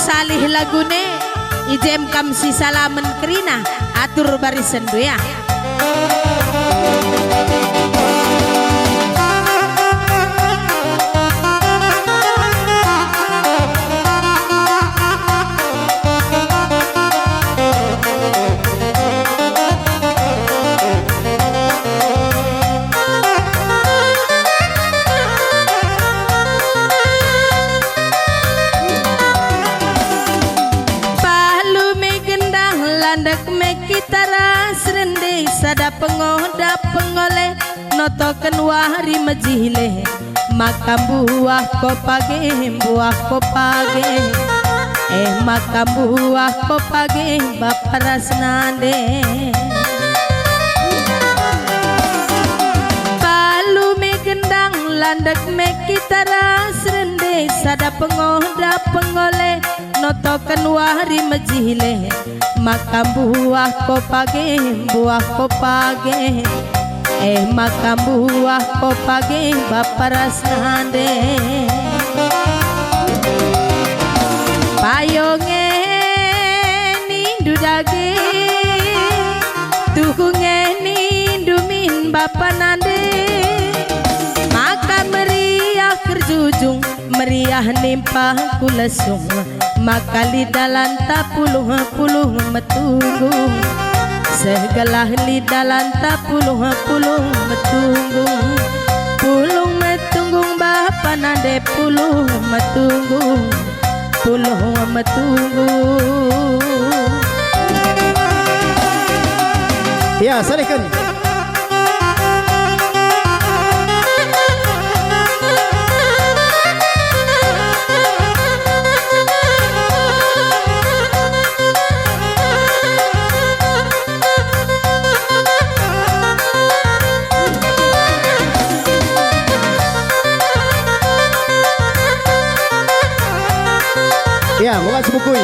salih lagune ijem kam si salamen kerina atur barisan ya. Sada pengoda pengoleh notoken wahri mejile makam buah kopage makam buah kopage baparas nande palu me gendang landek me kitara serende sada pengoda pengoleh notoken wahri mejile makam buah kopage makam buah kopage baparas nande payonge nindu dage tuhunge nindu min bapa nande maka meriah kerjujung meriah nimpa kulesung maka lidalan tak puluh metunggu segala lidalan tak puluh metunggu bapa nade puluh metunggu ya salihkan. Ya, bukan sebukui.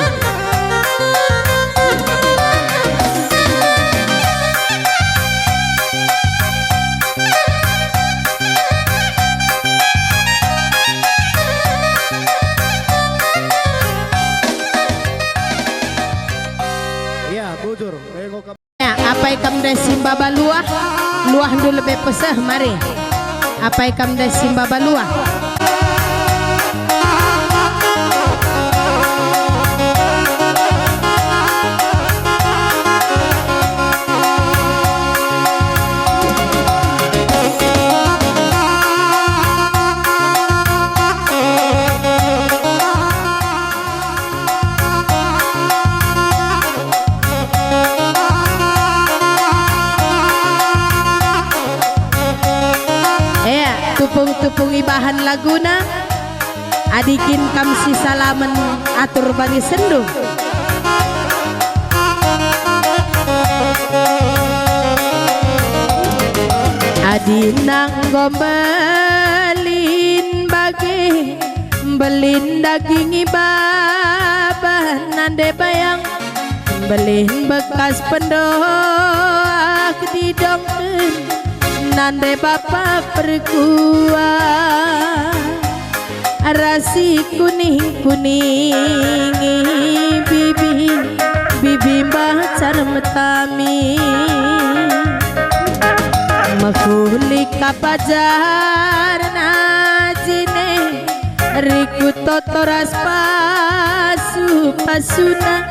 Ya, bujur. Ya, apa ikam simba baluah? Luah dulu lebih pesah mari. Apa ikam simba baluah? Tupung ibahan laguna adikin kam si salamen atur bagi sendu adinang gombalin bagi belin daging ibabah nande bayang belin bekas pendoak di dongten nande bapa pergua rasi kuning bibi bacar metami makuli kapajar najine riku totoras pasuna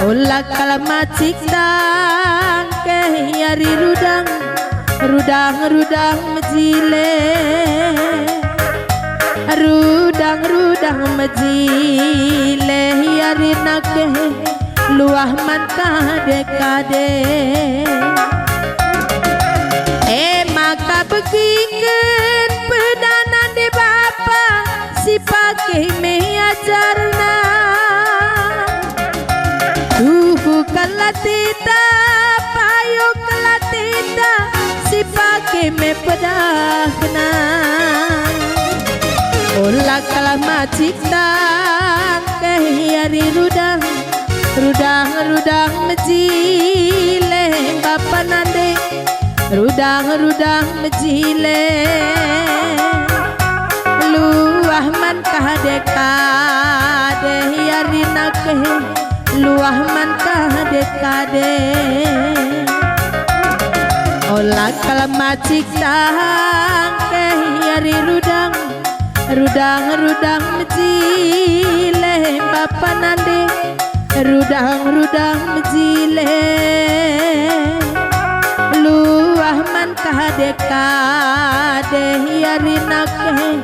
olah kalamacik dangke yari rudang mejile rudang mejile yari nake luah man kade maka begiken pedanan de bapa si pakai me ajarna kalatita payo kalatita si pakai me pedahna olah kalah macik dan kehari rudang mejile bapa nande rudang mejile luah man kade yari kade olah kalmacik tang kehari rudang rudang mejile bapa nande rudang mejile luah man kade kade yari nake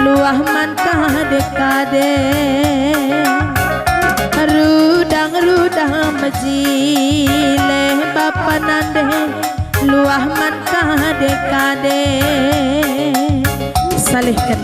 luah man kade rudang mejile bapa nande luah man kade salihkan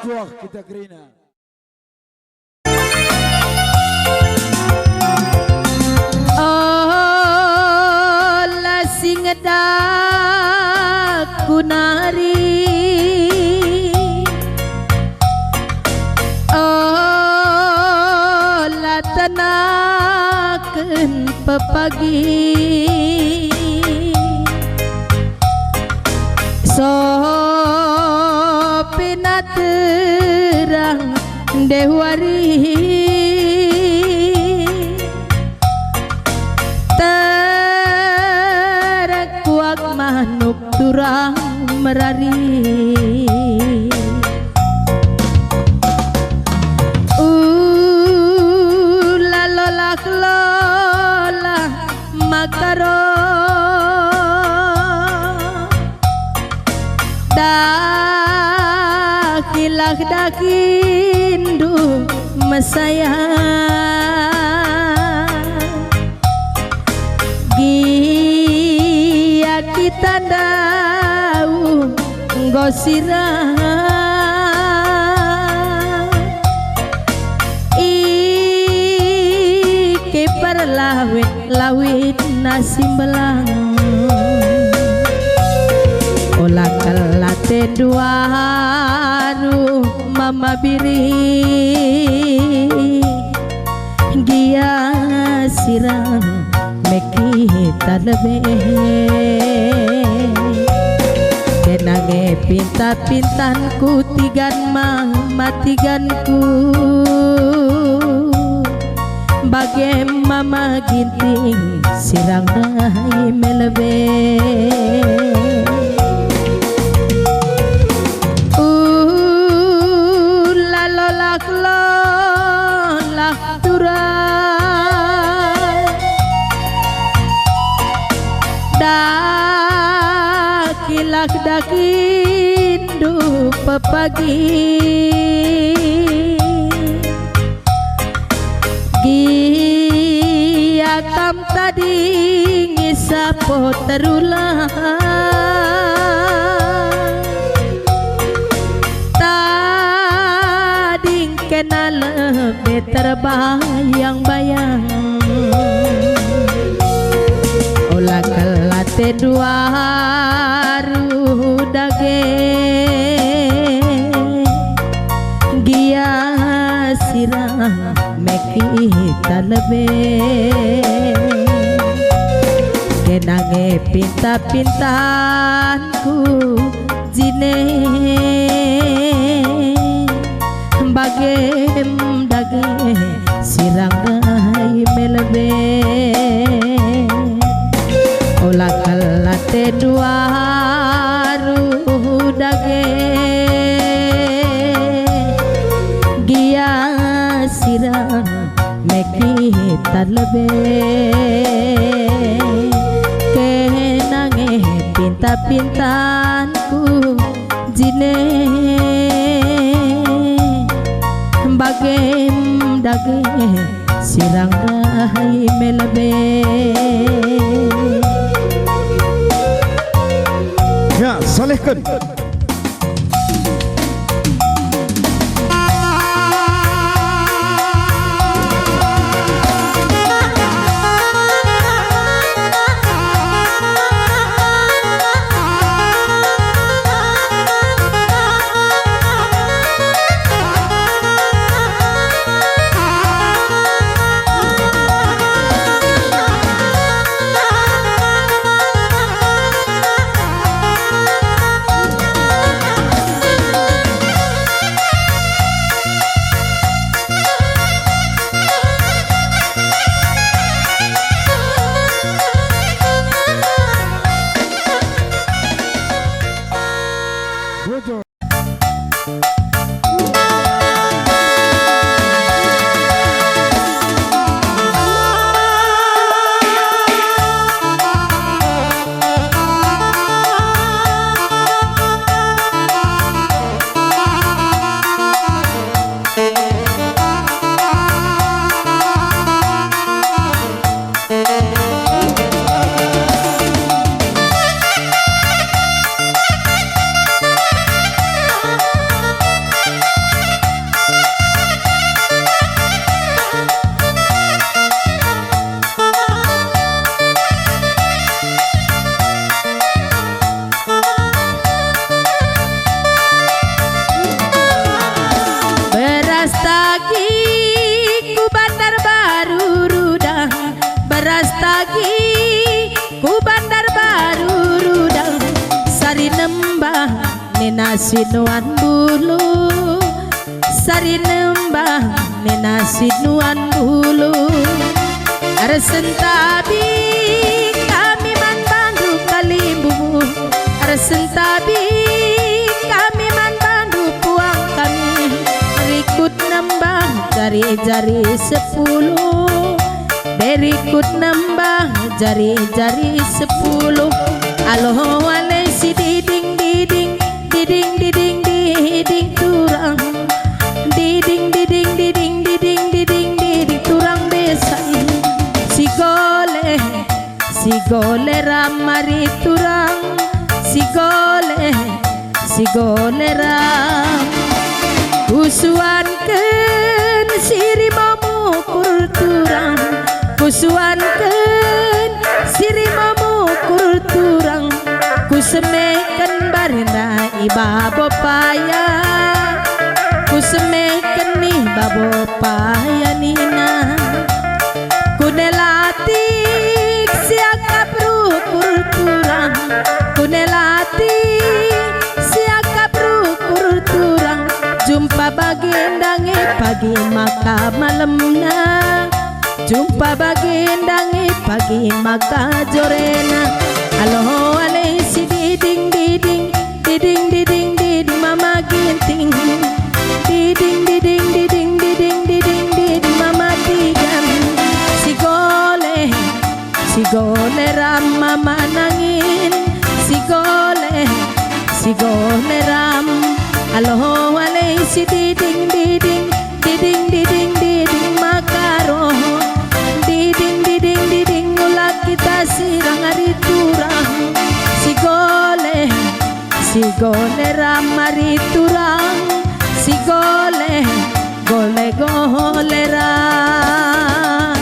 juak kita kerina. Oh lasing dak kunari oh latanakeun pepagi terang dewari terkuak manuk turang merari lalolak lola makaro dakilah dakindu mesaya gia kita dau gosira ike parlawit nasi belang olah kelate duaru mama biri gia sirang meki talebe kenange pinta-pintanku tigan matiganku bagai mama ginting sirang dai melebe lalolak lolak turai dakilak dakindu pepagi giakam tadi ngisapo terulang tading kena lebih terbayang-bayang olah kelate duaru dage gia sirang meki talebe melebe kenange pinta-pintanku jine bagem dage sirang rai melebe ola kalate duaru dage gia sirang meki talbe kenange pinta-pintanku jine bagem dage sirang rai melebe. Ya, salehkan. Sinuan bulu sari nembah nena sinuan bulu arsentabi kami man bandu kalimbu arsentabi kami man bandu puang kami berikut nembah jari-jari 10 berikut nembah jari-jari 10 aloh alai si diding diding diding diding diding turang diding diding diding diding diding diding turang besai si gole ramari turang si gole ram kusuan ken siri mamu kur turang kusuan ken siri mamu kur turang kusemekan barna ibabo paya kusemekan nih babo paya nina kunelatik siakap rukur turang kunelatik siakap rukur turang jumpa bagendange pagi maka malamna jumpa bagendange pagi maka jorena aloh alai si diding diding diding diding diding mama ginting diding diding diding diding diding diding mama tigan si gole ram mama nangin si gole ram aloh alai si diding diding diding diding diding makaro diding diding diding ulah kita sirang ari turang si gole ramari turang si gole ram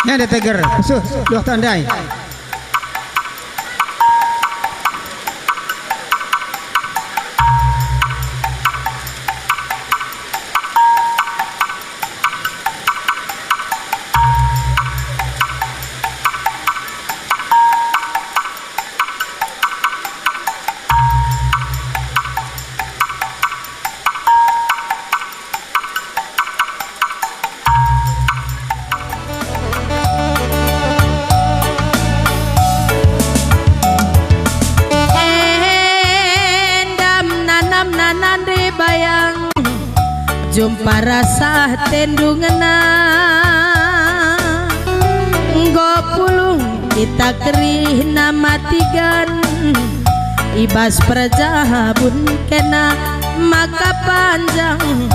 Nya ada teger. Suh, dua tandai. bayang jumpa rasa tendungena nggo pulung kita kerih nama tigan ibas perjabun kena maka panjang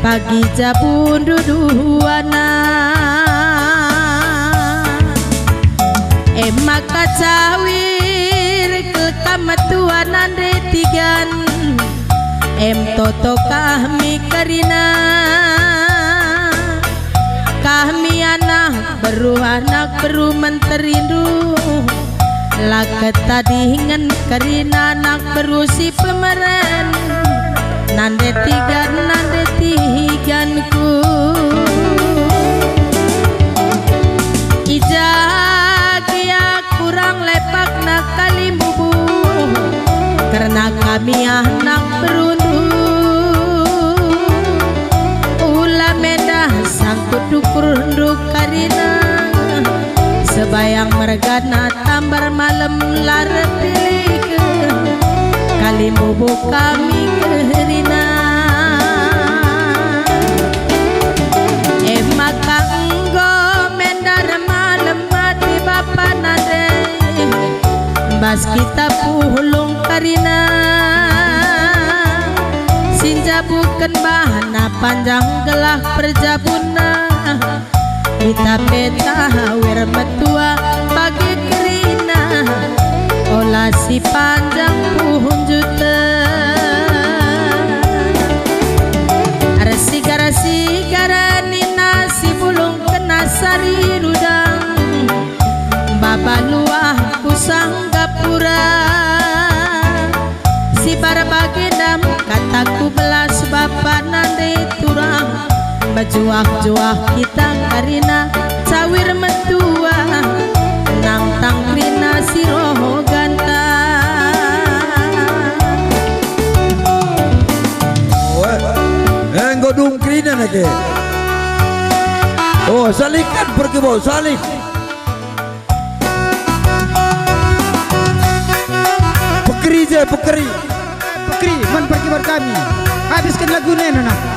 pagi jabun duduana maka cawir ke kamatuanan retigan toto kami karina kami anak beru menterindu laket tadi ngen karina anak beru si pemeren nande tiganku ijagia kurang lepak nak kali bubu karena kami anak beruntung ulah medah sangkut dukur nduk karina sebayang mergana tambar malam lara pilih ke kali bubu kami kerina maka enggo mendar malam mati bapa nade bas kita puhulung karina sinja bukan bahana panjang gelah perjabuna kita peta wir metua bagi kerina olah si panjang puhun juta sigara nina si bulung kena sari rudang baba luah kusang gapura si barbagedam kataku belas bapa nande turang bajuah-juah kita karina cawir metua nang tangkrina si roho ganta godung krina nake. Oh, salikan pergi bau salik. Pekeri man pergi bar kami. Habiskan lagu nena.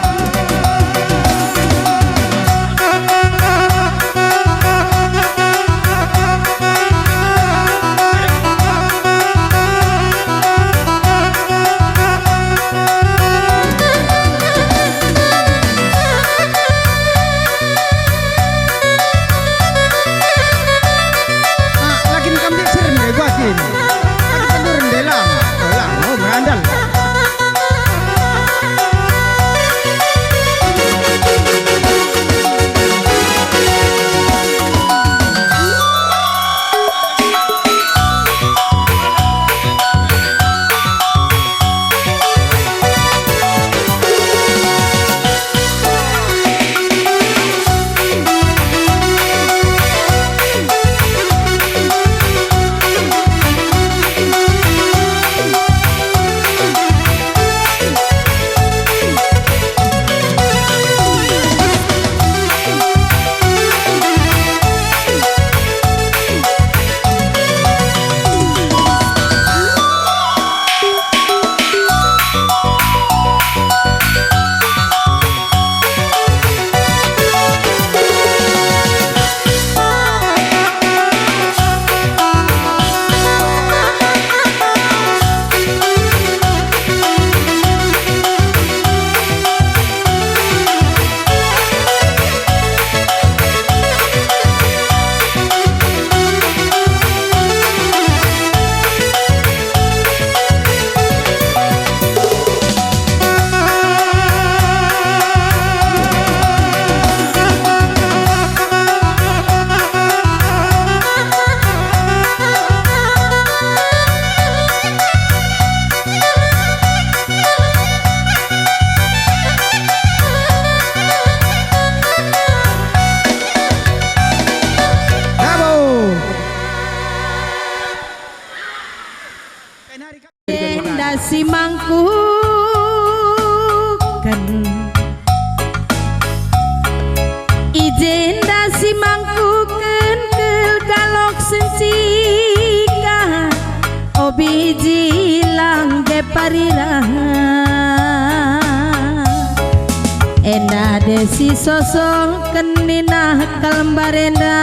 desi sosok kenina kalembarenda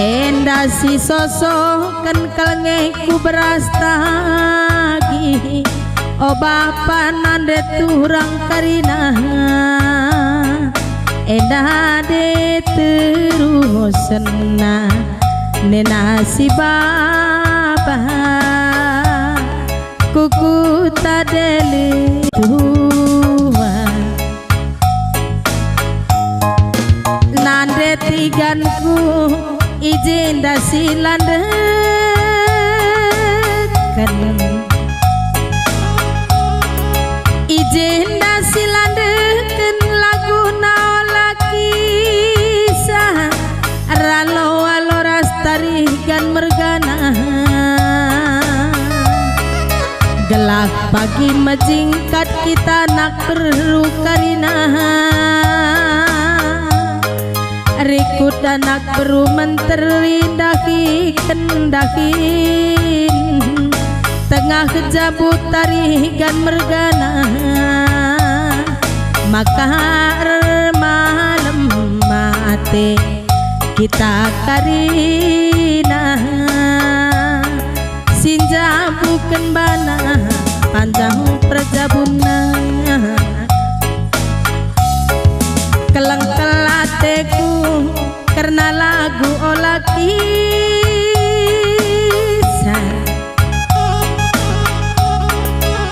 enda si sosok kan kalngeku berastagi o bapa nande turang karina enda de terusena nena si baba kuku tadele tua nande tiganku izin dasi landekan izin dasi landekan lagu naolaki sah ralo aloras tarigan mergana gelap pagi majingkat kita nak perlu karina rikut anak beru menteri daki kendakin tengah kejabut tarigan mergana maka malam mate kita karina sinja bukan bana panjang perjabuna keleng kelateku karena lagu olaki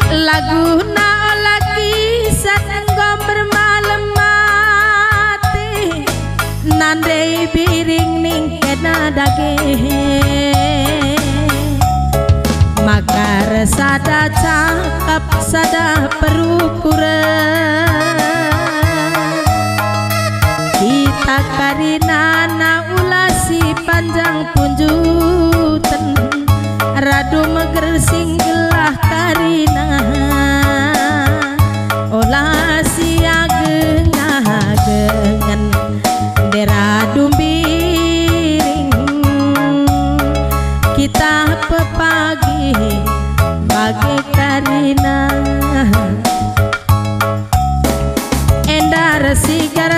lagu na olaki satenggo bermalam mati nandai biring ning kena dage makar sada cakap sada perukuran kita karina na ulasi panjang punjutan radu meger singgelah karina olasi ageng-agengan deradu biring kita pepagi bagi karina endar sigar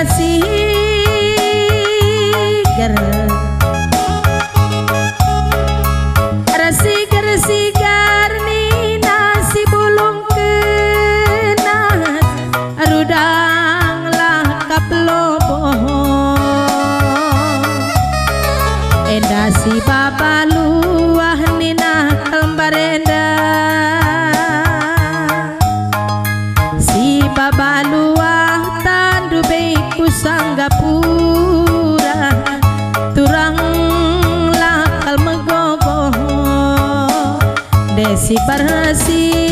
sigar ni nasi bulung kena rudang langkap lobo enda si baba luah nina kalembarenda si baba luah tandu beiku sanggapura turang lakal megogo desi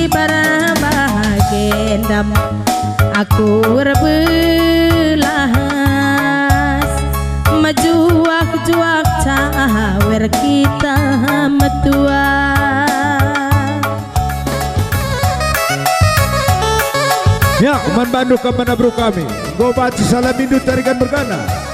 barbagendam aku rebelas mejuak-juak cawer kita metua ya Uman Bandung kemana bro kami Gobat Salamindu tarikan bergana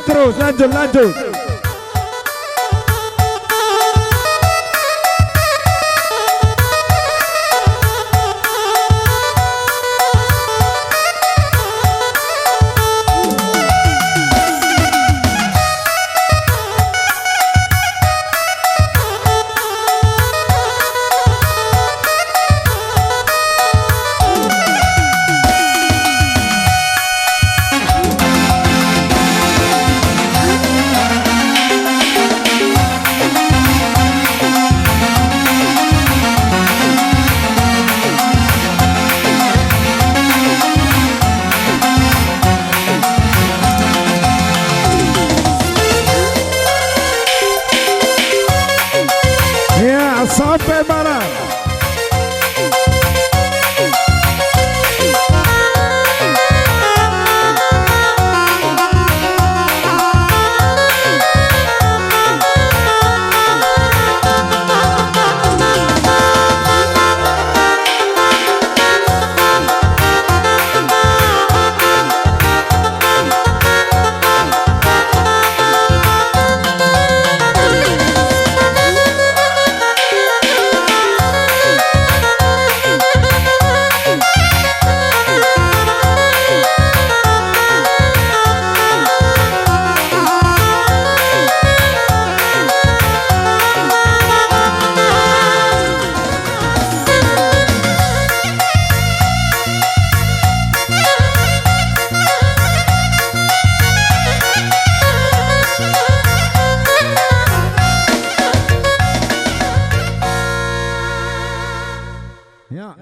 terus, lanjut. Ya, sampai malam. Ya,